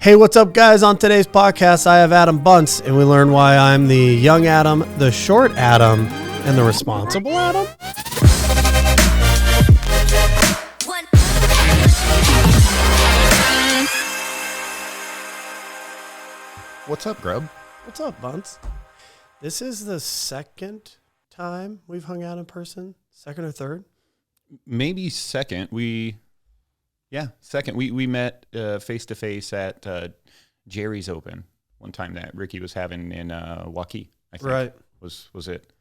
Hey, what's up, guys? On today's podcast, I have Adam Bunce, and we learn why I'm the young Adam, the short Adam, and the responsible Adam. What's up, Grubb? What's up, Bunce? This is the second time we've hung out in person. Second or third? Maybe second. Second. We met face to face at Jerry's Open one time that Ricky was having in Waukee, I think. Right. Was it?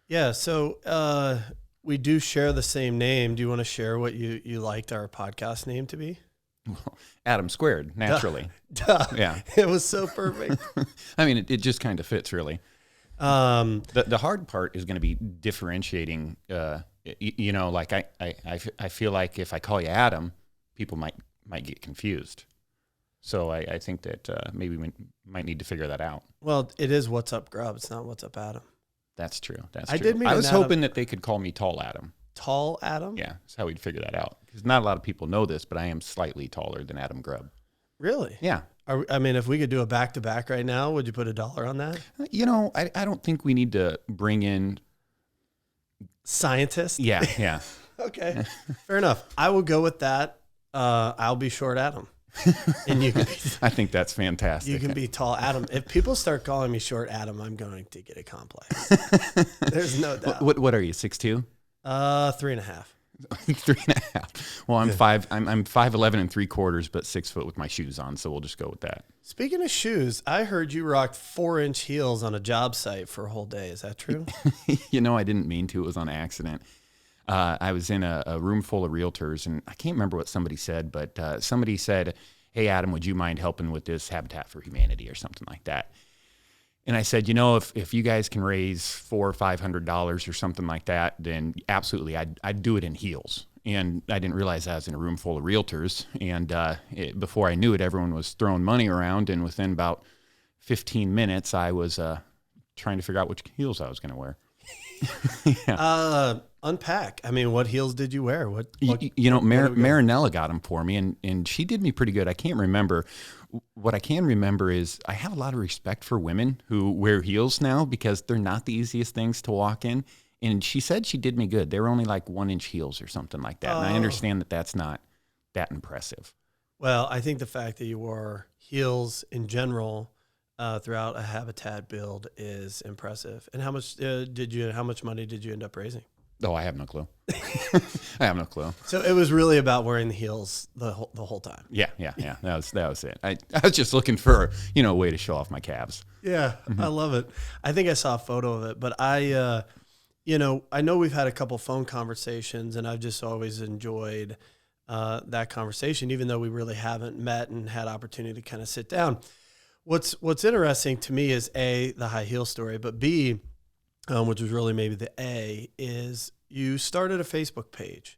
Yeah, so we do share the same name. Do you want to share what you liked our podcast name to be? Well, Adam Squared, naturally. Duh. Yeah. It was so perfect. I mean, it just kind of fits, really. The hard part is going to be differentiating. Like I feel like if I call you Adam, people might get confused. So I think that maybe we might need to figure that out. Well, it is What's Up, Grubb. It's not What's Up, Adam. That's true. I was hoping that they could call me Tall Adam. Tall Adam? Yeah, that's how we'd figure that out. Because not a lot of people know this, but I am slightly taller than Adam Grubb. Really? Yeah. If we could do a back-to-back right now, would you put $1 on that? I don't think we need to bring in scientists. Yeah. Okay, fair enough. I will go with that. I'll be short Adam, and you can. I think that's fantastic. You can be tall Adam. If people start calling me short Adam, I'm going to get a complex. There's no doubt. What are you? 6'2"? 3.5. 3.5. Well, I'm 5'11" and 3/4, but 6 foot with my shoes on. So we'll just go with that. Speaking of shoes, I heard you rocked 4-inch heels on a job site for a whole day. Is that true? I didn't mean to. It was on accident. I was in a room full of realtors, and I can't remember what somebody said, but somebody said, "Hey, Adam, would you mind helping with this Habitat for Humanity or something like that?" And I said, if you guys can raise $400 or $500 or something like that, then absolutely, I'd do it in heels. And I didn't realize I was in a room full of realtors. And before I knew it, everyone was throwing money around. And within about 15 minutes, I was trying to figure out which heels I was going to wear. Yeah. Unpack. What heels did you wear? Marinella got them for me, and she did me pretty good. I can't remember. What I can remember is I have a lot of respect for women who wear heels now because they're not the easiest things to walk in. And she said she did me good. They were only like 1-inch heels or something like that. And I understand that that's not that impressive. Well, I think the fact that you wore heels in general throughout a Habitat build is impressive. And how much money did you end up raising? Oh, I have no clue. I have no clue. So it was really about wearing the heels the whole time. Yeah. That was it. I was just looking for a way to show off my calves. Yeah, I love it. I think I saw a photo of it, but I know we've had a couple phone conversations, and I've just always enjoyed that conversation, even though we really haven't met and had opportunity to kind of sit down. What's interesting to me is A, the high heel story, but B, which was really maybe the A, is you started a Facebook page.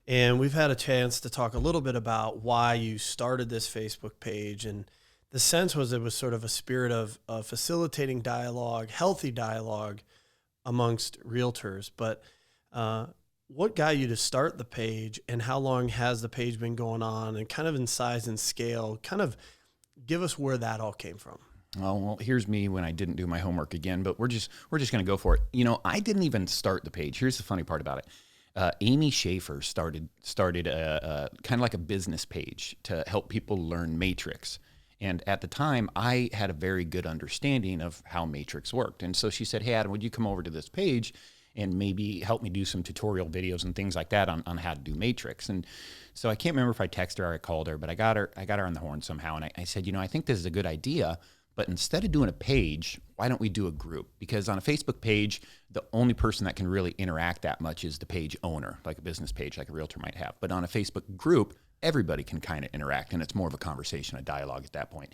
And we've had a chance to talk a little bit about why you started this Facebook page. And the sense was it was sort of a spirit of facilitating dialogue, healthy dialogue amongst realtors. But what got you to start the page, and how long has the page been going on, and kind of in size and scale? Kind of give us where that all came from. Well, here's me when I didn't do my homework again, but we're just going to go for it. I didn't even start the page. Here's the funny part about it. Amy Schaefer started a kind of like a business page to help people learn Matrix. And at the time, I had a very good understanding of how Matrix worked. And so she said, "Hey, Adam, would you come over to this page and maybe help me do some tutorial videos and things like that on how to do Matrix?" And so I can't remember if I texted her or I called her, but I got her on the horn somehow. And I said, I think this is a good idea. But instead of doing a page, why don't we do a group? Because on a Facebook page, the only person that can really interact that much is the page owner, like a business page, like a realtor might have. But on a Facebook group, everybody can kind of interact, and it's more of a conversation, a dialogue at that point.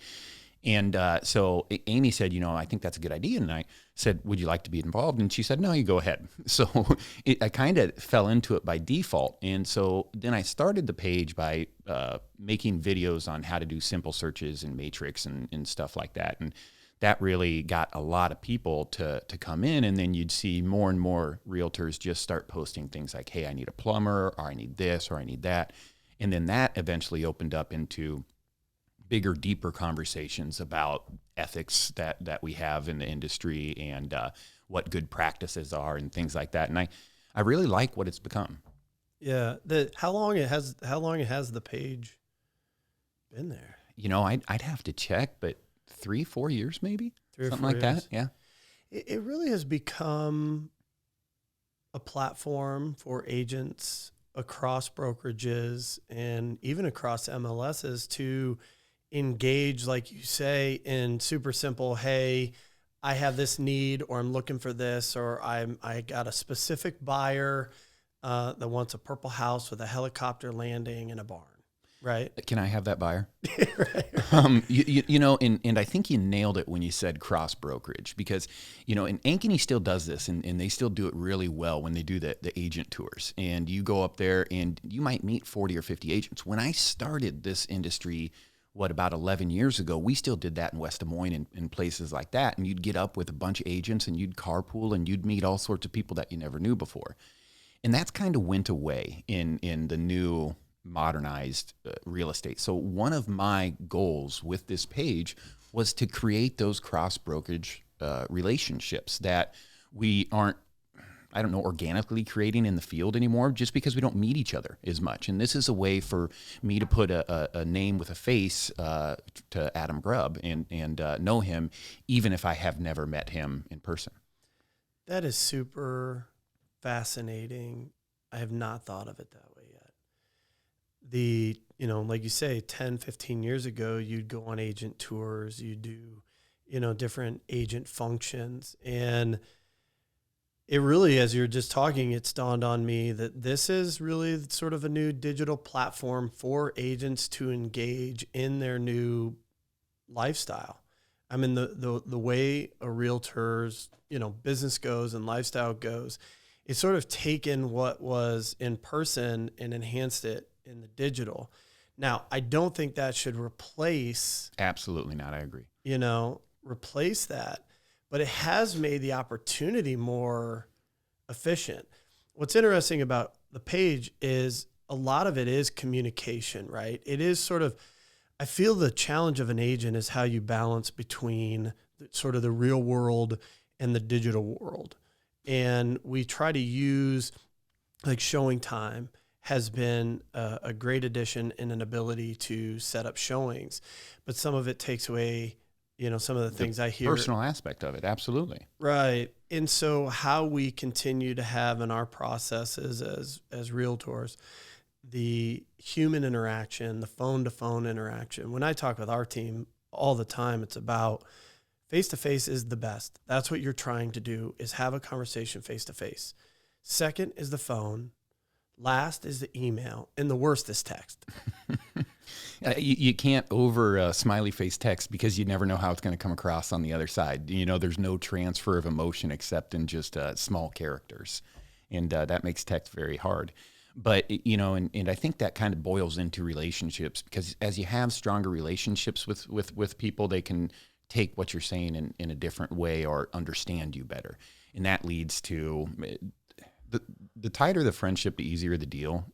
And so Amy said, I think that's a good idea. And I said, "Would you like to be involved?" And she said, "No, you go ahead." So I kind of fell into it by default. And so then I started the page by making videos on how to do simple searches in Matrix and stuff like that. And that really got a lot of people to come in. And then you'd see more and more realtors just start posting things like, "Hey, I need a plumber," or "I need this," or "I need that." And then that eventually opened up into bigger, deeper conversations about ethics that we have in the industry and what good practices are and things like that. And I really like what it's become. Yeah. How long has the page been there? I'd have to check, but 3-4 years maybe, 3 or something 4 like years. that. Yeah. It really has become a platform for agents across brokerages and even across MLSs to engage, like you say, in super simple, hey, I have this need, or I'm looking for this, or I got a specific buyer that wants a purple house with a helicopter landing and a barn, right? Can I have that buyer? Right. And I think you nailed it when you said cross brokerage, because, and Ankeny still does this, and they still do it really well when they do the agent tours. And you go up there and you might meet 40 or 50 agents. When I started this industry, about 11 years ago, we still did that in West Des Moines and places like that. And you'd get up with a bunch of agents and you'd carpool and you'd meet all sorts of people that you never knew before. And that's kind of went away in the new modernized real estate. So one of my goals with this page was to create those cross brokerage relationships that we aren't, organically creating in the field anymore, just because we don't meet each other as much. And this is a way for me to put a name with a face to Adam Grubb and know him, even if I have never met him in person. That is super fascinating. I have not thought of it that way yet. Like you say, 10, 15 years ago, you'd go on agent tours, you do, different agent functions. And it really, as you're just talking, it's dawned on me that this is really sort of a new digital platform for agents to engage in their new lifestyle. I mean, the way a realtor's, business goes and lifestyle goes, it's sort of taken what was in person and enhanced it in the digital. Now, I don't think that should replace. Absolutely not. I agree. Replace that, but it has made the opportunity more efficient. What's interesting about the page is a lot of it is communication, right? It is sort of, I feel the challenge of an agent is how you balance between sort of the real world and the digital world. And we try to use, like, showing time has been a great addition and an ability to set up showings, but some of it takes away, some of the things I hear. Personal aspect of it. Absolutely. Right. And so how we continue to have in our processes as realtors, the human interaction, the phone-to-phone interaction. When I talk with our team all the time, it's about face-to-face is the best. That's what you're trying to do, is have a conversation face-to-face. Second is the phone. Last is the email. And the worst is text. You can't over smiley face text, because you never know how it's going to come across on the other side. There's no transfer of emotion except in just small characters. And that makes text very hard. But, and I think that kind of boils into relationships, because as you have stronger relationships with people, they can take what you're saying in a different way or understand you better. And that leads to the tighter the friendship, the easier the deal,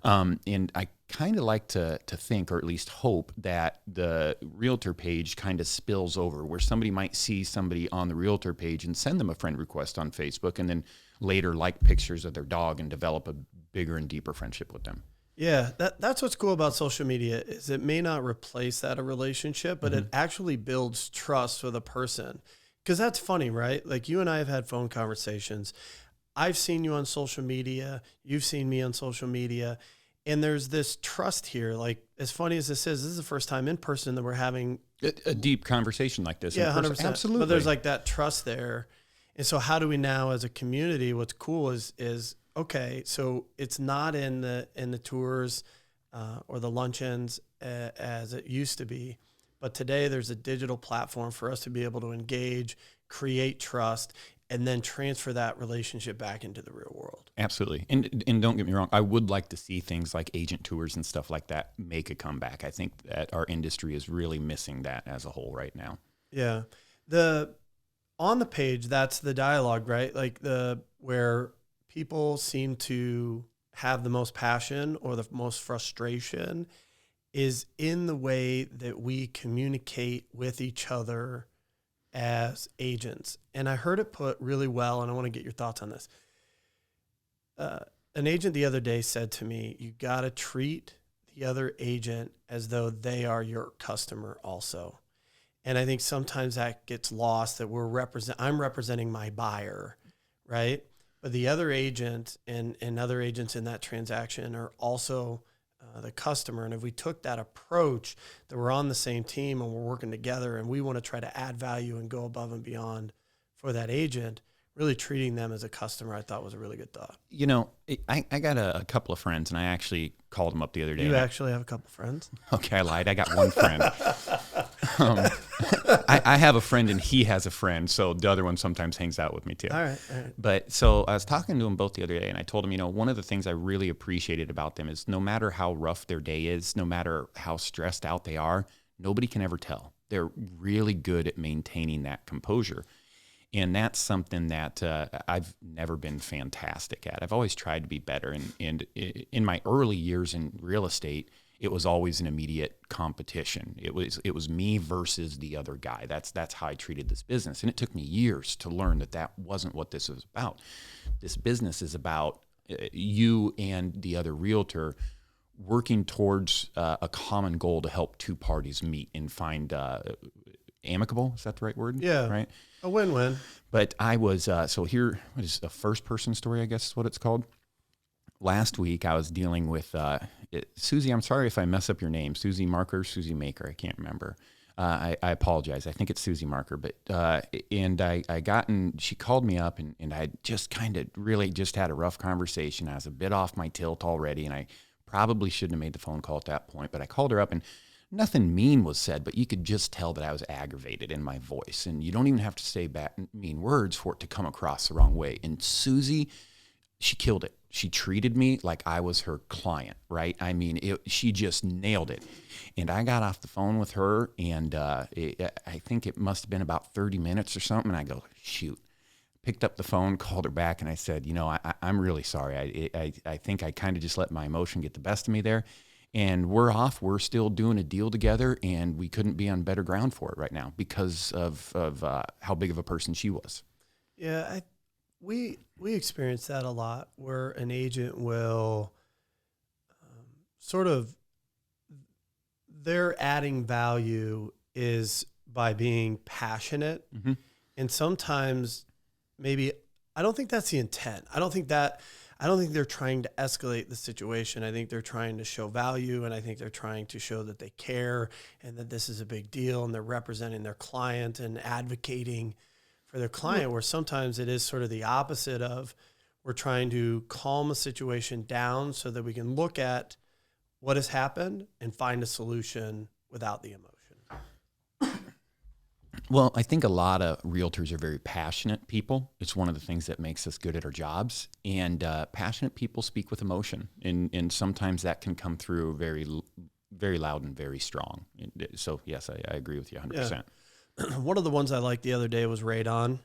and I kind of like to think, or at least hope, that the realtor page kind of spills over, where somebody might see somebody on the realtor page and send them a friend request on Facebook, and then later like pictures of their dog and develop a bigger and deeper friendship with them. Yeah, that's what's cool about social media, is it may not replace that a relationship, but it actually builds trust with a person. Because that's funny, right? Like, you and I have had phone conversations. I've seen you on social media. You've seen me on social media. And there's this trust here. Like, as funny as this is the first time in person that we're having a deep conversation like this. Yeah, 100%. Absolutely. But there's like that trust there. And so how do we now, as a community, what's cool is okay, so it's not in the tours or the luncheons as it used to be. But today there's a digital platform for us to be able to engage, create trust, and then transfer that relationship back into the real world. Absolutely. And don't get me wrong, I would like to see things like agent tours and stuff like that make a comeback. I think that our industry is really missing that as a whole right now. Yeah. On the page, that's the dialogue, right? Like where people seem to have the most passion or the most frustration. is in the way that we communicate with each other as agents. And I heard it put really well, and I want to get your thoughts on this. An agent the other day said to me, you got to treat the other agent as though they are your customer also. And I think sometimes that gets lost, that I'm representing my buyer, right? But the other agent and other agents in that transaction are also the customer. And if we took that approach that we're on the same team and we're working together and we want to try to add value and go above and beyond for that agent, really treating them as a customer, I thought was a really good thought. You know, I got a couple of friends, and I actually called them up the other day. You actually have a couple friends? Okay, I lied. I got one friend. I have a friend, and he has a friend, so the other one sometimes hangs out with me too. All right. But so I was talking to them both the other day, and I told them, you know, one of the things I really appreciated about them is no matter how rough their day is, no matter how stressed out they are, nobody can ever tell. They're really good at maintaining that composure. And that's something that I've never been fantastic at. I've always tried to be better. And in my early years in real estate, it was always an immediate competition. It was me versus the other guy. That's how I treated this business. And it took me years to learn that wasn't what this was about. This business is about you and the other realtor working towards a common goal to help two parties meet and find amicable. Is that the right word? Yeah. Right. A win-win. But I was, so here, what is a first-person story, I guess is what it's called. Last week, I was dealing with, Susie, I'm sorry if I mess up your name, Susie Marker, Susie Maker, I can't remember. I apologize. I think it's Susie Marker. But she called me up, and I just kind of really just had a rough conversation. I was a bit off my tilt already, and I probably shouldn't have made the phone call at that point. But I called her up, and nothing mean was said, but you could just tell that I was aggravated in my voice. And you don't even have to say mean words for it to come across the wrong way. And Susie, she killed it. She treated me like I was her client, right? I mean, she just nailed it. And I got off the phone with her, and I think it must have been about 30 minutes or something. And I go, shoot. Picked up the phone, called her back, and I said, you know, I'm really sorry. I think I kind of just let my emotion get the best of me there. And we're off. We're still doing a deal together, and we couldn't be on better ground for it right now because of how big of a person she was. Yeah, we experience that a lot, where an agent will sort of, their adding value is by being passionate, and sometimes maybe I don't think that's the intent. I don't think they're trying to escalate the situation. I think they're trying to show value, and I think they're trying to show that they care and that this is a big deal, and they're representing their client and advocating for their client, where sometimes it is sort of the opposite of, we're trying to calm a situation down so that we can look at what has happened and find a solution without the emotion. Well, I think a lot of realtors are very passionate people. It's one of the things that makes us good at our jobs. And passionate people speak with emotion. And sometimes that can come through very, very loud and very strong. So, yes, I agree with you 100%. Yeah. One of the ones I liked the other day was Radon.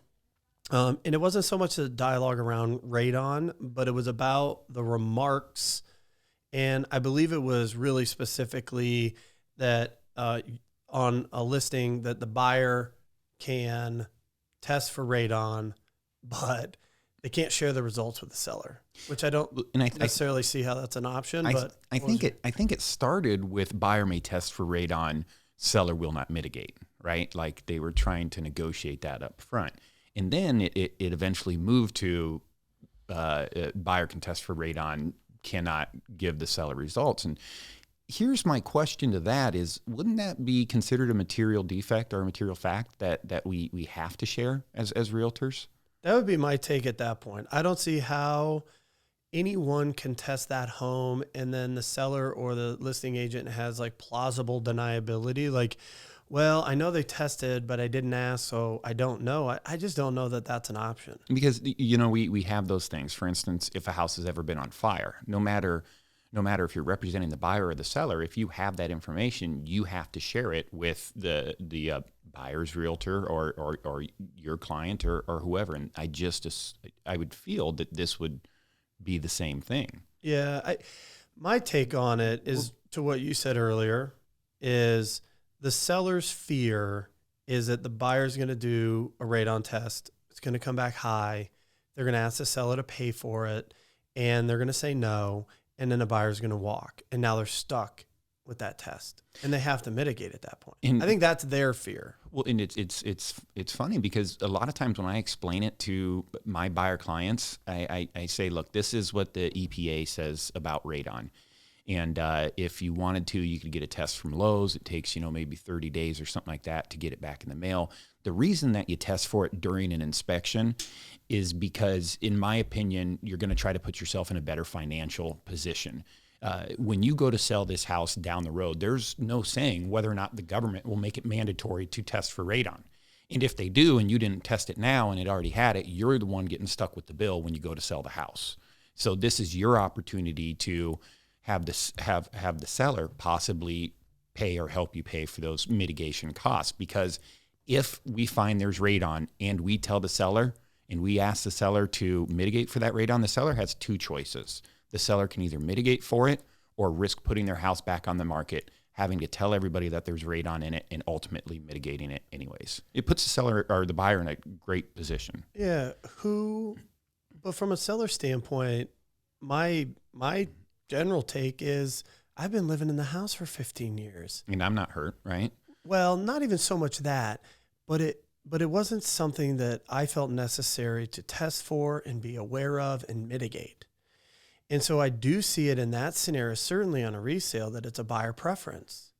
And it wasn't so much a dialogue around Radon, but it was about the remarks. And I believe it was really specifically that on a listing that the buyer can test for radon, but they can't share the results with the seller, which I don't necessarily see how that's an option. But I think it started with buyer may test for radon, seller will not mitigate, right? Like they were trying to negotiate that up front. And then it eventually moved to buyer can test for radon, cannot give the seller results. And here's my question to that is, wouldn't that be considered a material defect or a material fact that we have to share as realtors? That would be my take at that point. I don't see how anyone can test that home and then the seller or the listing agent has like plausible deniability. Like, well, I know they tested, but I didn't ask, so I don't know. I just don't know that that's an option. Because, you know, we have those things. For instance, if a house has ever been on fire, no matter if you're representing the buyer or the seller, if you have that information, you have to share it with the buyer's realtor or your client or whoever. And I would feel that this would be the same thing. Yeah. My take on it is to what you said earlier is the seller's fear is that the buyer's going to do a radon test. It's going to come back high. They're going to ask the seller to pay for it, and they're going to say no, and then the buyer's going to walk. And now they're stuck with that test, and they have to mitigate at that point. And I think that's their fear. Well, and it's funny because a lot of times when I explain it to my buyer clients, I say, look, this is what the EPA says about radon. And if you wanted to, you could get a test from Lowe's. It takes, maybe 30 days or something like that to get it back in the mail. The reason that you test for it during an inspection is because, in my opinion, you're going to try to put yourself in a better financial position. When you go to sell this house down the road, there's no saying whether or not the government will make it mandatory to test for radon. And if they do, and you didn't test it now and it already had it, you're the one getting stuck with the bill when you go to sell the house. So this is your opportunity to have the seller possibly pay or help you pay for those mitigation costs. Because if we find there's radon and we tell the seller and we ask the seller to mitigate for that radon, the seller has two choices. The seller can either mitigate for it or risk putting their house back on the market, having to tell everybody that there's radon in it and ultimately mitigating it anyways. It puts the seller or the buyer in a great position. Yeah. But from a seller standpoint, my general take is I've been living in the house for 15 years. And I'm not hurt, right? Well, not even so much that, but it wasn't something that I felt necessary to test for and be aware of and mitigate. And so I do see it in that scenario, certainly on a resale, that it's a buyer preference.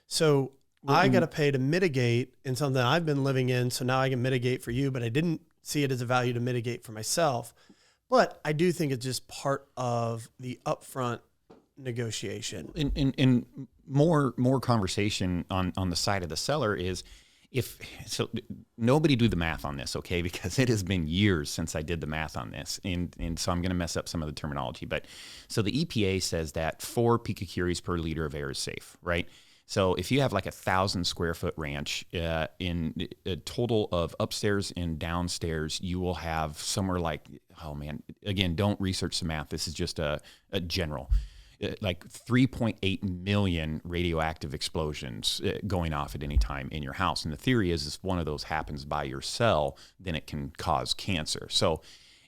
So I got to pay to mitigate in something I've been living in. So now I can mitigate for you, but I didn't see it as a value to mitigate for myself. But I do think it's just part of the upfront negotiation. And more conversation on the side of the seller is, nobody do the math on this, okay? Because it has been years since I did the math on this. And so I'm going to mess up some of the terminology. But so the EPA says that 4 picocuries per liter of air is safe, right? So if you have like 1,000 square foot ranch, in a total of upstairs and downstairs, you will have somewhere like, oh man, again, don't research the math. This is just a general. Like 3.8 million radioactive explosions going off at any time in your house. And the theory is if one of those happens by your cell, then it can cause cancer. So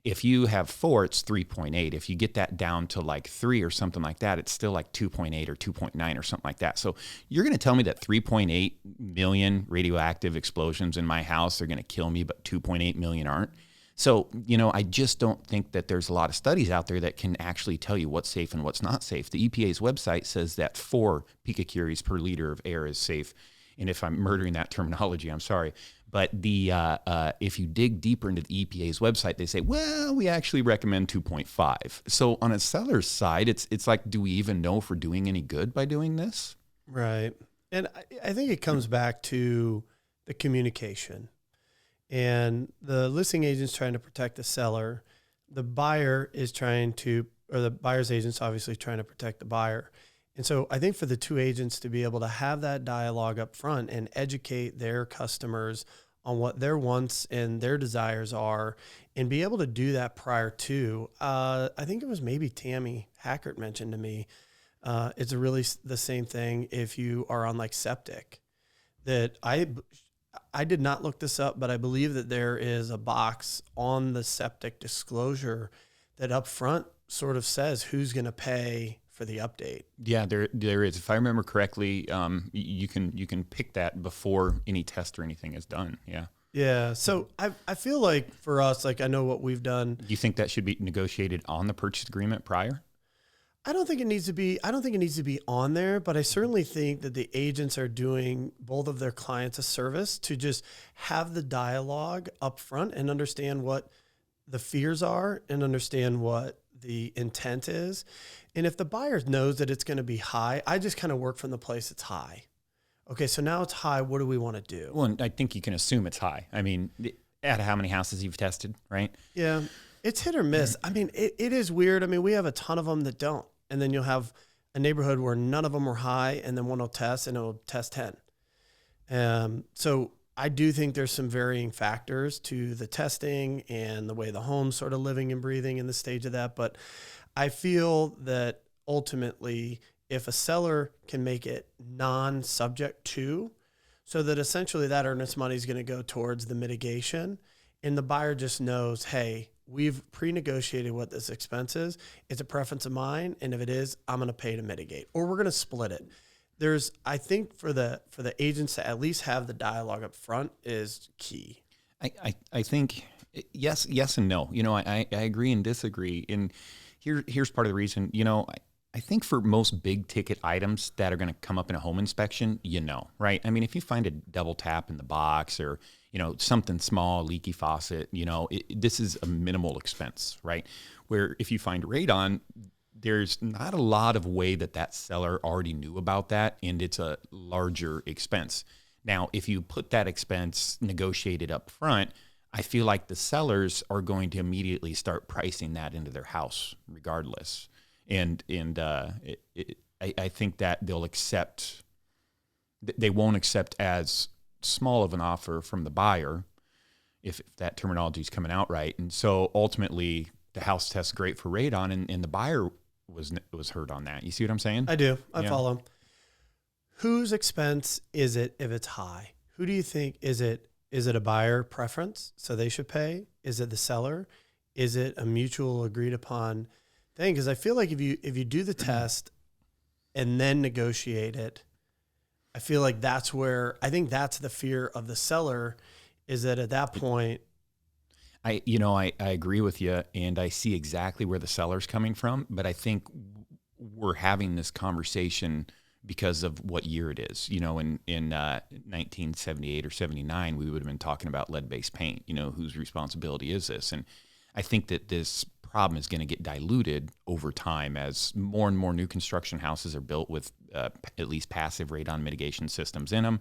if you have 4, it's 3.8. If you get that down to like 3 or something like that, it's still like 2.8 or 2.9 or something like that. So you're going to tell me that 3.8 million radioactive explosions in my house are going to kill me, but 2.8 million aren't? So, I just don't think that there's a lot of studies out there that can actually tell you what's safe and what's not safe. The EPA's website says that 4 picocuries per liter of air is safe. And if I'm murdering that terminology, I'm sorry. But if you dig deeper into the EPA's website, they say, well, we actually recommend 2.5. So on a seller's side, it's like, do we even know if we're doing any good by doing this? Right. And I think it comes back to the communication. And the listing agent's trying to protect the seller. The buyer is the buyer's agent's obviously trying to protect the buyer. And so I think for the two agents to be able to have that dialogue up front and educate their customers on what their wants and their desires are and be able to do that prior to, I think it was maybe Tammy Hackert mentioned to me, it's really the same thing if you are on like septic, that I did not look this up, but I believe that there is a box on the septic disclosure that up front sort of says who's going to pay for the update. Yeah, there is. If I remember correctly, you can pick that before any test or anything is done. Yeah. Yeah. So I feel like for us, like I know what we've done. Do you think that should be negotiated on the purchase agreement prior? I don't think it needs to be on there, but I certainly think that the agents are doing both of their clients a service to just have the dialogue up front and understand what the fears are and understand what the intent is. And if the buyer knows that it's going to be high, I just kind of work from the place it's high. Okay, so now it's high. What do we want to do? Well, and I think you can assume it's high. I mean, at how many houses you've tested, right? Yeah, it's hit or miss. I mean, it is weird. I mean, we have a ton of them that don't. And then you'll have a neighborhood where none of them were high, and then one will test, and it will test 10. So I do think there's some varying factors to the testing and the way the home's sort of living and breathing in the stage of that. But I feel that ultimately if a seller can make it non-subject to, so that essentially that earnest money is going to go towards the mitigation, and the buyer just knows, hey, we've pre-negotiated what this expense is. It's a preference of mine, and if it is, I'm going to pay to mitigate, or we're going to split it. I think for the agents to at least have the dialogue up front is key. I think yes and no. I agree and disagree. And here's part of the reason. I think for most big ticket items that are going to come up in a home inspection, right? I mean, if you find a double tap in the box or, something small, leaky faucet, this is a minimal expense, right? Where if you find radon, there's not a lot of way that seller already knew about that, and it's a larger expense. Now, if you put that expense negotiated up front, I feel like the sellers are going to immediately start pricing that into their house regardless. I think that they won't accept as small of an offer from the buyer if that terminology is coming out right. And so ultimately the house tests great for radon, and the buyer was hurt on that. You see what I'm saying? I do. I follow. Whose expense is it if it's high? Who do you think is it a buyer preference, so they should pay? Is it the seller? Is it a mutual agreed upon thing? Because I feel like if you do the test and then negotiate it, I feel like that's the fear of the seller, is that at that point. I agree with you, and I see exactly where the seller's coming from, but I think we're having this conversation because of what year it is. In 1978 or 79, we would have been talking about lead-based paint. Whose responsibility is this? And I think that this problem is going to get diluted over time as more and more new construction houses are built with at least passive radon mitigation systems in them.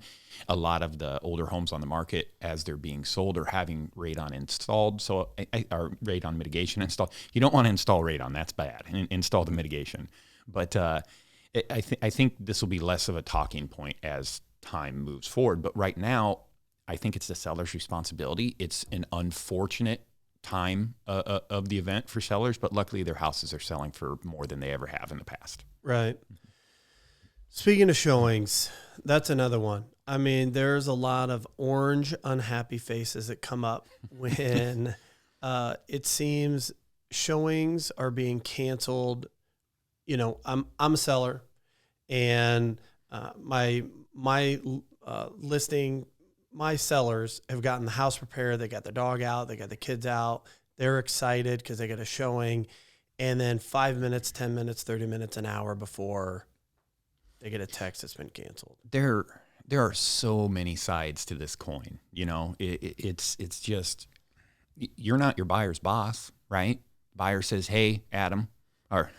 A lot of the older homes on the market, as they're being sold, are having radon installed, or radon mitigation installed. You don't want to install radon; that's bad. Install the mitigation. But I think this will be less of a talking point as time moves forward. But right now, I think it's the seller's responsibility. It's an unfortunate time of the event for sellers, but luckily their houses are selling for more than they ever have in the past. Right. Speaking of showings, that's another one. I mean, there's a lot of orange, unhappy faces that come up when it seems showings are being canceled. I'm a seller, and my listing. My sellers have gotten the house prepared. They got the dog out. They got the kids out. They're excited because they got a showing. And then 5 minutes, 10 minutes, 30 minutes, an hour before they get a text that's been canceled. There are so many sides to this coin. It's just, you're not your buyer's boss, right? Buyer says, hey, Adam, or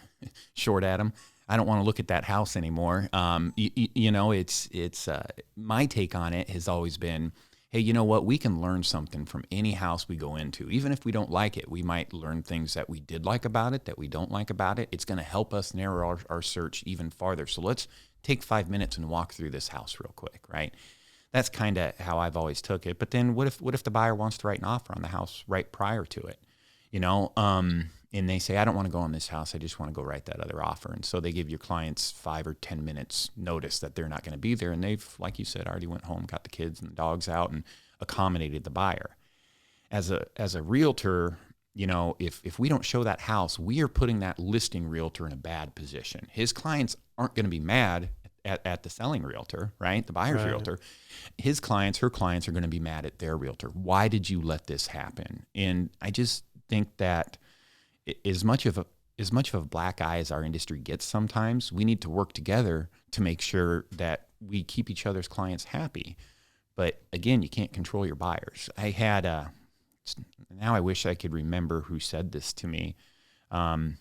short Adam, I don't want to look at that house anymore. It's my take on it has always been, hey, you know what? We can learn something from any house we go into. Even if we don't like it, we might learn things that we did like about it, that we don't like about it. It's going to help us narrow our search even farther. So let's take 5 minutes and walk through this house real quick, right? That's kind of how I've always took it. But then what if the buyer wants to write an offer on the house right prior to it? And they say, I don't want to go on this house. I just want to go write that other offer. And so they give your clients 5 or 10 minutes notice that they're not going to be there. And they've, like you said, already went home, got the kids and the dogs out, and accommodated the buyer. As a realtor, if we don't show that house, we are putting that listing realtor in a bad position. His clients aren't going to be mad at the selling realtor, right? The buyer's Right. realtor. Her clients are going to be mad at their realtor. Why did you let this happen? And I just think that as much of a black eye as our industry gets sometimes, we need to work together to make sure that we keep each other's clients happy. But again, you can't control your buyers. I had now I wish I could remember who said this to me. Oh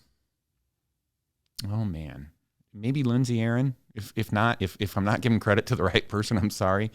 man, maybe Lindsay Aaron. If not, if I'm not giving credit to the right person, I'm sorry.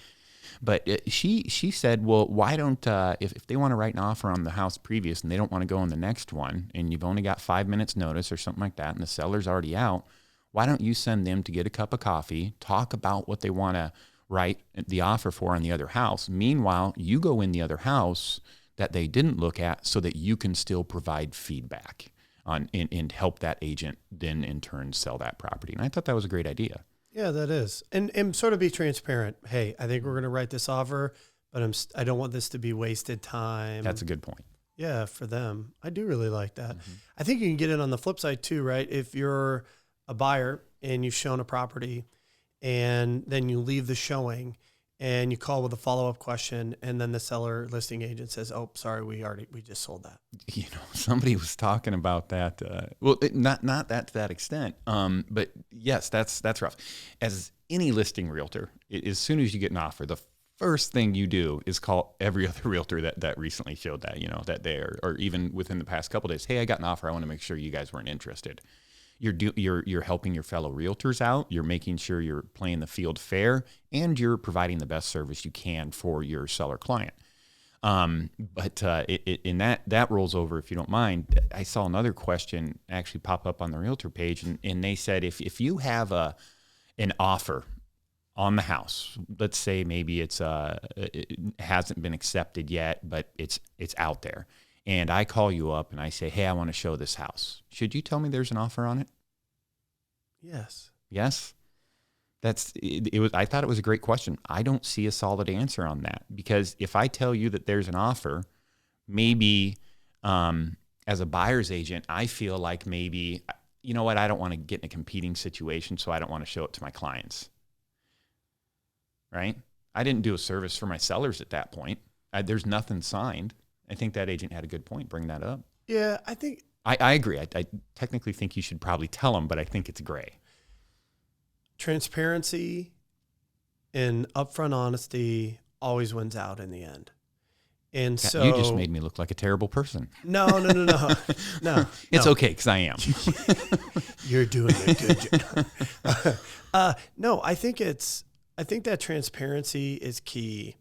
But she said, well, why don't, if they want to write an offer on the house previous and they don't want to go on the next one, and you've only got 5 minutes notice or something like that, and the seller's already out, why don't you send them to get a cup of coffee, talk about what they want to write the offer for on the other house. Meanwhile, you go in the other house that they didn't look at so that you can still provide feedback. and help that agent then in turn sell that property. And I thought that was a great idea. Yeah, that is. And sort of be transparent. Hey, I think we're going to write this offer, but I don't want this to be wasted time. That's a good point. Yeah, for them. I do really like that. Mm-hmm. I think you can get it on the flip side too, right? If you're a buyer and you've shown a property and then you leave the showing and you call with a follow-up question and then the seller listing agent says, oh, sorry, we just sold that. You know, somebody was talking about that. Not that to that extent. But yes, that's rough. As any listing realtor, as soon as you get an offer, the first thing you do is call every other realtor that recently showed that, you know, that day or even within the past couple of days. Hey, I got an offer. I want to make sure you guys weren't interested. You're helping your fellow realtors out. You're making sure you're playing the field fair, and you're providing the best service you can for your seller client. But in that rolls over, if you don't mind. I saw another question actually pop up on the realtor page, and they said if you have an offer on the house, let's say maybe it hasn't been accepted yet, but it's out there. And I call you up and I say, hey, I want to show this house. Should you tell me there's an offer on it? Yes. Yes. I thought it was a great question. I don't see a solid answer on that, because if I tell you that there's an offer, maybe as a buyer's agent, I feel like maybe, you know what, I don't want to get in a competing situation, so I don't want to show it to my clients. Right? I didn't do a service for my sellers at that point. There's nothing signed. I think that agent had a good point. Bring that up. Yeah, I think I agree. I technically think you should probably tell them, but I think it's gray. Transparency and upfront honesty always wins out in the end. And so you just made me look like a terrible person. No. It's okay, because I am. You're doing a good job. No, I think that transparency is key.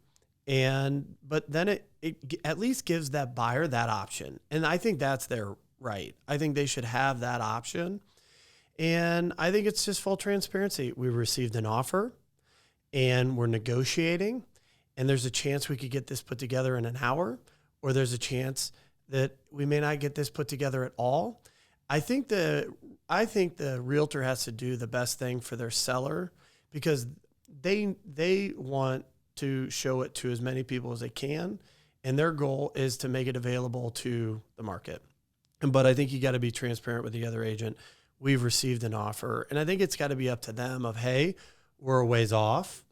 But then it at least gives that buyer that option. And I think that's their right. I think they should have that option. And I think it's just full transparency. We received an offer and we're negotiating, and there's a chance we could get this put together in an hour, or there's a chance that we may not get this put together at all. I think the realtor has to do the best thing for their seller, because they want to show it to as many people as they can, and their goal is to make it available to the market. But I think you got to be transparent with the other agent. We've received an offer, and I think it's got to be up to them of, hey, we're a ways off,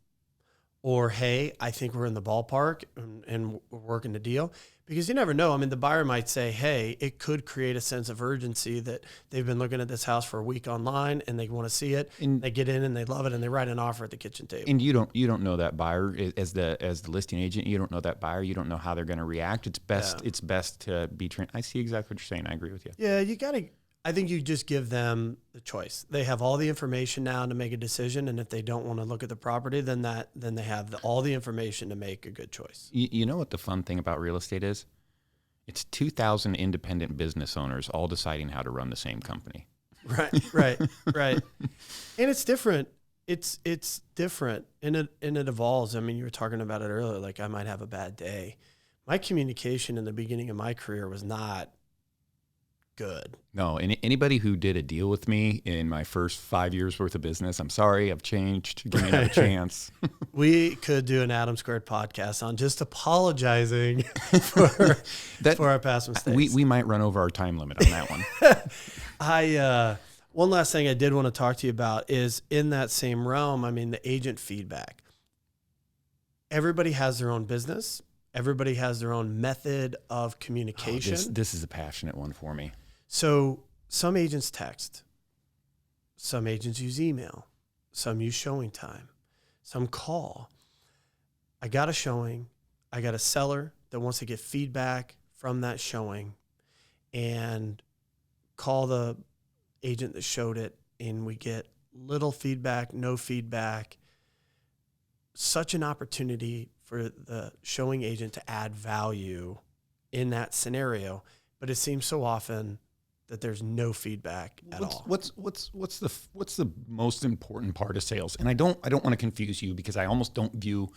or hey, I think we're in the ballpark and we're working the deal. Because you never know. I mean, the buyer might say, hey, it could create a sense of urgency that they've been looking at this house for a week online and they want to see it. And they get in and they love it and they write an offer at the kitchen table. And you don't know that buyer as the listing agent. You don't know that buyer. You don't know how they're going to react. It's best to be I see exactly what you're saying. I agree with you. Yeah, I think you just give them the choice. They have all the information now to make a decision, and if they don't want to look at the property, then they have all the information to make a good choice. You know what the fun thing about real estate is? It's 2,000 independent business owners all deciding how to run the same company. Right. And it's different. It's different, and it evolves. I mean, you were talking about it earlier. Like, I might have a bad day. My communication in the beginning of my career was not good. No, and anybody who did a deal with me in my first 5 years worth of business, I'm sorry, I've changed. Give me another chance. We could do an Adam Squared podcast on just apologizing for our past mistakes. We might run over our time limit on that one. One last thing I did want to talk to you about is in that same realm. I mean, the agent feedback. Everybody has their own business. Everybody has their own method of communication. This is a passionate one for me. So some agents text, some agents use email, some use showing time, some call. I got a showing. I got a seller that wants to get feedback from that showing, and call the agent that showed it, and we get little feedback, no feedback. Such an opportunity for the showing agent to add value in that scenario, but it seems so often that there's no feedback at all. What's the most important part of sales? And I don't want to confuse you, because I almost don't view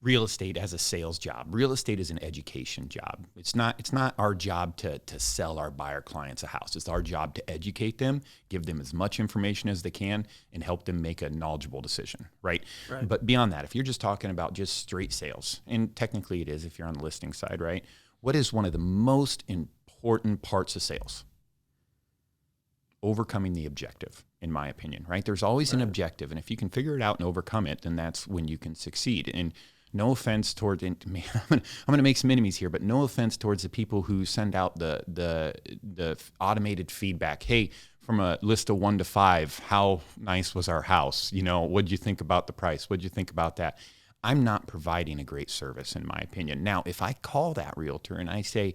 real estate as a sales job. Real estate is an education job. It's not our job to sell our buyer clients a house. It's our job to educate them, give them as much information as they can, and help them make a knowledgeable decision, right? But beyond that, if you're just talking about just straight sales, and technically it is if you're on the listing side, right? What is one of the most important parts of sales? Overcoming the objective, in my opinion, right? There's always an objective, and if you can figure it out and overcome it, then that's when you can succeed. And no offense towards, man, I'm gonna make some enemies here, but no offense towards the people who send out the automated feedback. Hey, from a list of 1 to 5, how nice was our house? You know, what'd you think about the price? What'd you think about that? I'm not providing a great service, in my opinion. Now, if I call that realtor and I say,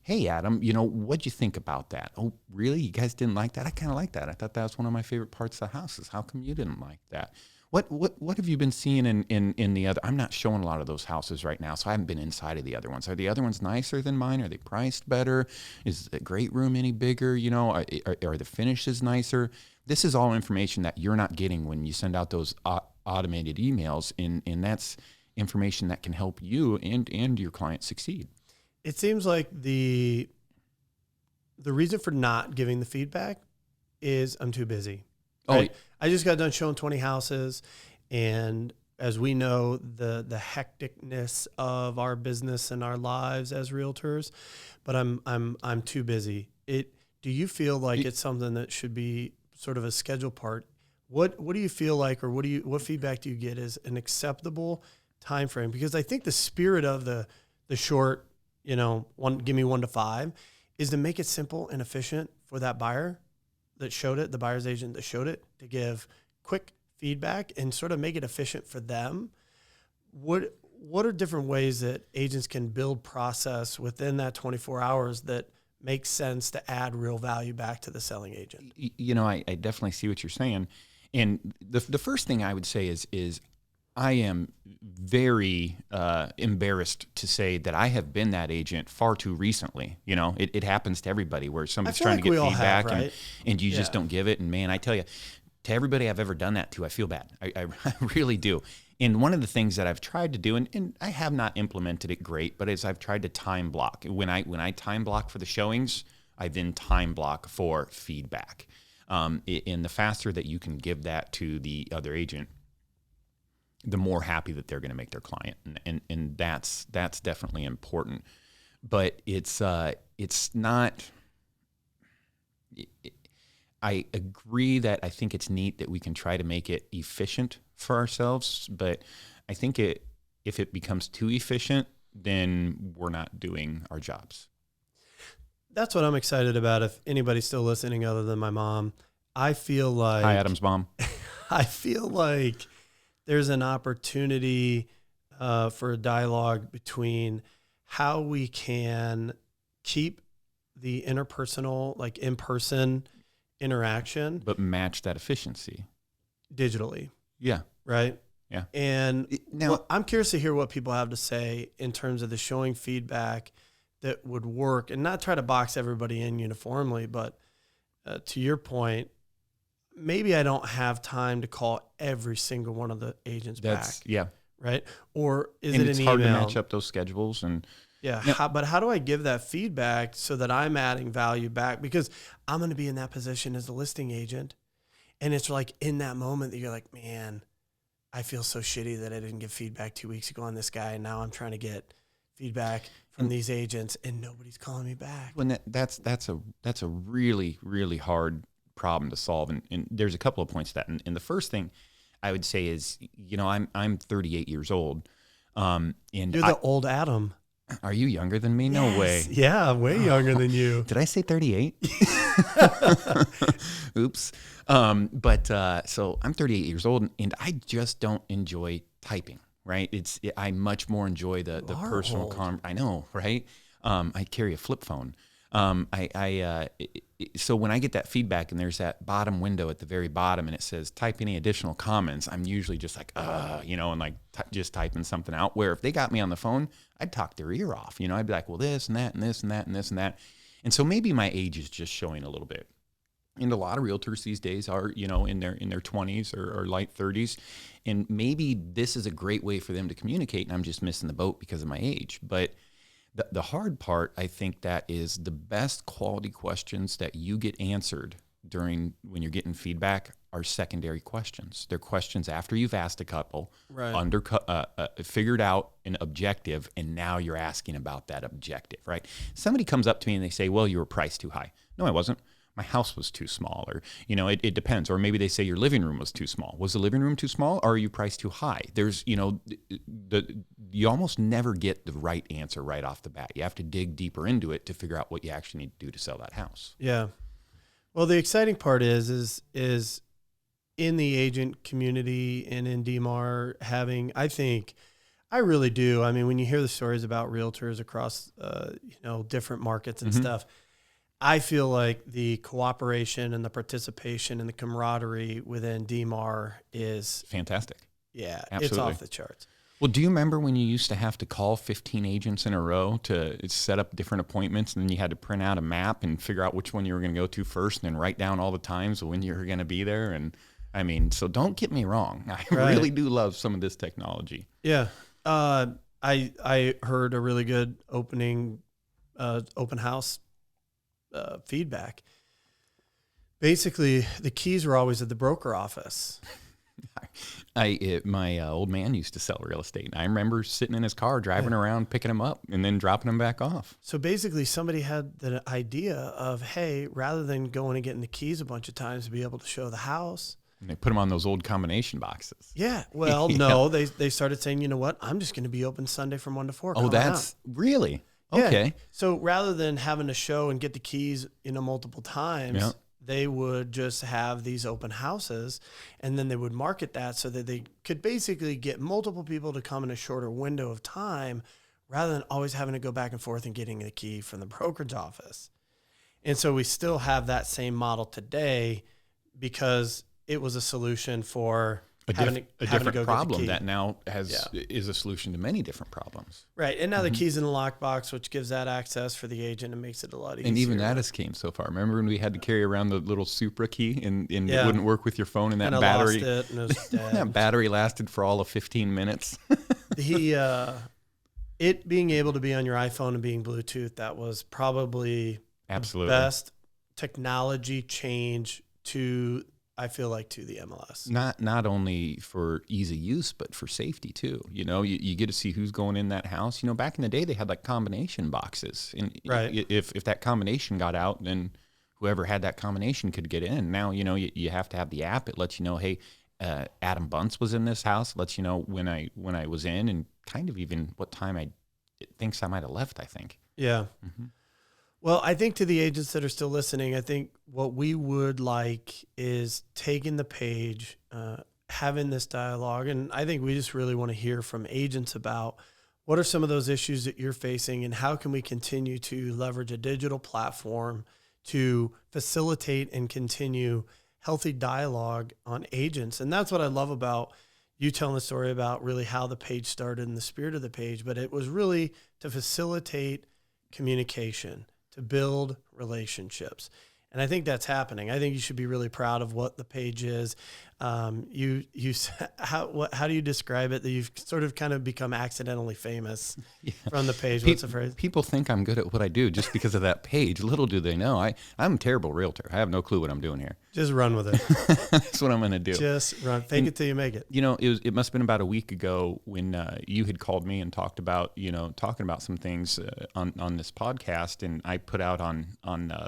hey, Adam, you know, what'd you think about that? Oh, really? You guys didn't like that? I kind of like that. I thought that was one of my favorite parts of the houses. How come you didn't like that? What have you been seeing in the other? I'm not showing a lot of those houses right now, so I haven't been inside of the other ones. Are the other ones nicer than mine? Are they priced better? Is the great room any bigger? You know, are the finishes nicer? This is all information that you're not getting when you send out those automated emails, and that's information that can help you and your client succeed. It seems like the reason for not giving the feedback is I'm too busy. Right? I just got done showing 20 houses, and as we know, the hecticness of our business and our lives as realtors, but I'm too busy. Do you feel like it's something that should be sort of a schedule part? What do you feel like, or what feedback do you get is an acceptable time frame? Because I think the spirit of the short, you know, give me 1 to 5, is to make it simple and efficient for that buyer that showed it, the buyer's agent that showed it, to give quick feedback and sort of make it efficient for them. What are different ways that agents can build process within that 24 hours that makes sense to add real value back to the selling agent? You know, I definitely see what you're saying. And the first thing I would say is I am very embarrassed to say that I have been that agent far too recently. You know, it happens to everybody where somebody's trying to get feedback and you just don't give it. And man, I tell you, to everybody I've ever done that to, I feel bad. I really do. And one of the things that I've tried to do, and I have not implemented it great, but is I've tried to time block. When I time block for the showings, I then time block for feedback. And the faster that you can give that to the other agent, the more happy that they're going to make their client, and that's definitely important. But it's not. I agree that I think it's neat that we can try to make it efficient for ourselves, but I think if it becomes too efficient, then we're not doing our jobs. That's what I'm excited about. If anybody's still listening other than my mom, I feel like... Hi, Adam's mom. I feel like there's an opportunity for a dialogue between how we can keep the interpersonal, like in-person interaction, but match that efficiency digitally. Yeah. Right. Yeah. And now I'm curious to hear what people have to say in terms of the showing feedback that would work, and not try to box everybody in uniformly, but to your point, maybe I don't have time to call every single one of the agents back. Yeah. Right. Or is and it it's an hard email? to match up those schedules and. Yeah, but how do I give that feedback so that I'm adding value back? Because I'm going to be in that position as a listing agent. And it's like in that moment that you're like, man, I feel so shitty that I didn't give feedback 2 weeks ago on this guy. And now I'm trying to get feedback from these agents and nobody's calling me back. When that's a really, really hard problem to solve. And there's a couple of points to that. And the first thing I would say is, you know, I'm 38 years old. And you're the old Adam. Are you younger than me? No way. Yeah, I'm way younger than you. Did I say 38? Oops. So I'm 38 years old, and I just don't enjoy typing, right? I much more enjoy the personal I know, right? I carry a flip phone. So when I get that feedback and there's that bottom window at the very bottom and it says type any additional comments, I'm usually just like, you know, and like just typing something out. Where if they got me on the phone, I'd talk their ear off. You know, I'd be like, well, this and that and this and that and this and that. And so maybe my age is just showing a little bit. And a lot of realtors these days are, you know, in their 20s or late 30s. And maybe this is a great way for them to communicate, and I'm just missing the boat because of my age. But the hard part, I think, that is the best quality questions that you get answered when you're getting feedback are secondary questions. They're questions after you've asked a couple, figured out an objective, and now you're asking about that objective, right? Somebody comes up to me and they say, well, you were priced too high. No, I wasn't. My house was too small, or, you know, it depends. Or maybe they say your living room was too small. Was the living room too small, or are you priced too high? There's, you know, you almost never get the right answer right off the bat. You have to dig deeper into it to figure out what you actually need to do to sell that house. Yeah. Well, the exciting part is in the agent community and in DMAR having, I really do. I mean, when you hear the stories about realtors across, you know, different markets and stuff, I feel like the cooperation and the participation and the camaraderie within DMAR is fantastic. Yeah, absolutely. It's off the charts. Well, do you remember when you used to have to call 15 agents in a row to set up different appointments, and then you had to print out a map and figure out which one you were going to go to first, and then write down all the times when you were going to be there? And I mean, so don't get me wrong. I really do love some of this technology. Yeah. I heard a really good open house feedback. Basically, the keys were always at the broker office. My old man used to sell real estate. I remember sitting in his car, driving around, picking them up, and then dropping them back off. So basically, somebody had the idea of, hey, rather than going and getting the keys a bunch of times to be able to show the house, and they put them on those old combination boxes. Yeah. Well, no, they started saying, you know what? I'm just going to be open Sunday from 1 to 4. Oh, that's really? Okay. Yeah. So rather than having to show and get the keys, you know, multiple times, they would just have these open houses, and then they would market that so that they could basically get multiple people to come in a shorter window of time rather than always having to go back and forth and getting the key from the brokerage office. And so we still have that same model today because it was a solution for a different problem that now is a solution to many different problems. Right. And now the key's in the lockbox, which gives that access for the agent and makes it a lot easier. And even that has came so far. Remember when we had to carry around the little Supra key and it wouldn't work with your phone, and that battery lost it and it was dead. That battery lasted for all of 15 minutes. It being able to be on your iPhone and being Bluetooth, that was probably absolutely the best technology change to the MLS. Not only for ease of use, but for safety too. You know, you get to see who's going in that house. You know, back in the day, they had like combination boxes. And if that combination got out, then whoever had that combination could get in. Now, you know, you have to have the app. It lets you know, hey, Adam Bunce was in this house. It lets you know when I was in, and kind of even what time it thinks I might have left, I think. Yeah. Mm-hmm. Well, I think to the agents that are still listening, I think what we would like is taking the page, having this dialogue. And I think we just really want to hear from agents about what are some of those issues that you're facing, and how can we continue to leverage a digital platform to facilitate and continue healthy dialogue on agents. And that's what I love about you telling the story about really how the page started and the spirit of the page. But it was really to facilitate communication, to build relationships. And I think that's happening. I think you should be really proud of what the page is. How do you describe it? That you've sort of kind of become accidentally famous from the page. What's the phrase? People think I'm good at what I do just because of that page. Little do they know, I'm a terrible realtor. I have no clue what I'm doing here. Just run with it. That's what I'm going to do. Just run. Fake it till you make it. You know, it must have been about a week ago when you had called me and talked about, talking about some things on this podcast, and I put out on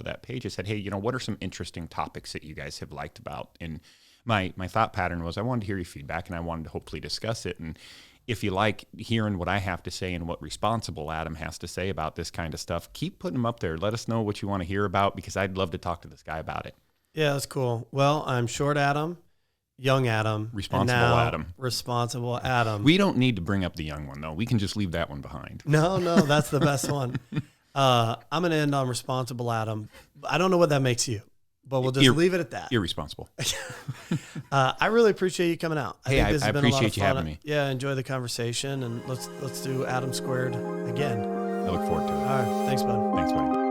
that page. I said, hey, what are some interesting topics that you guys have liked about? And my thought pattern was I wanted to hear your feedback, and I wanted to hopefully discuss it. And if you like hearing what I have to say and what responsible Adam has to say about this kind of stuff, keep putting them up there. Let us know what you want to hear about, because I'd love to talk to this guy about it. Yeah, that's cool. Well, I'm short Adam, young Adam, responsible Adam. We don't need to bring up the young one, though. We can just leave that one behind. No, that's the best one. I'm going to end on responsible Adam. I don't know what that makes you, but we'll just leave it at that. Irresponsible. I really appreciate you coming out. I appreciate you having me. Yeah, enjoy the conversation, and let's do Adam Squared again. I look forward to it. All right. Thanks, bud. Thanks, buddy.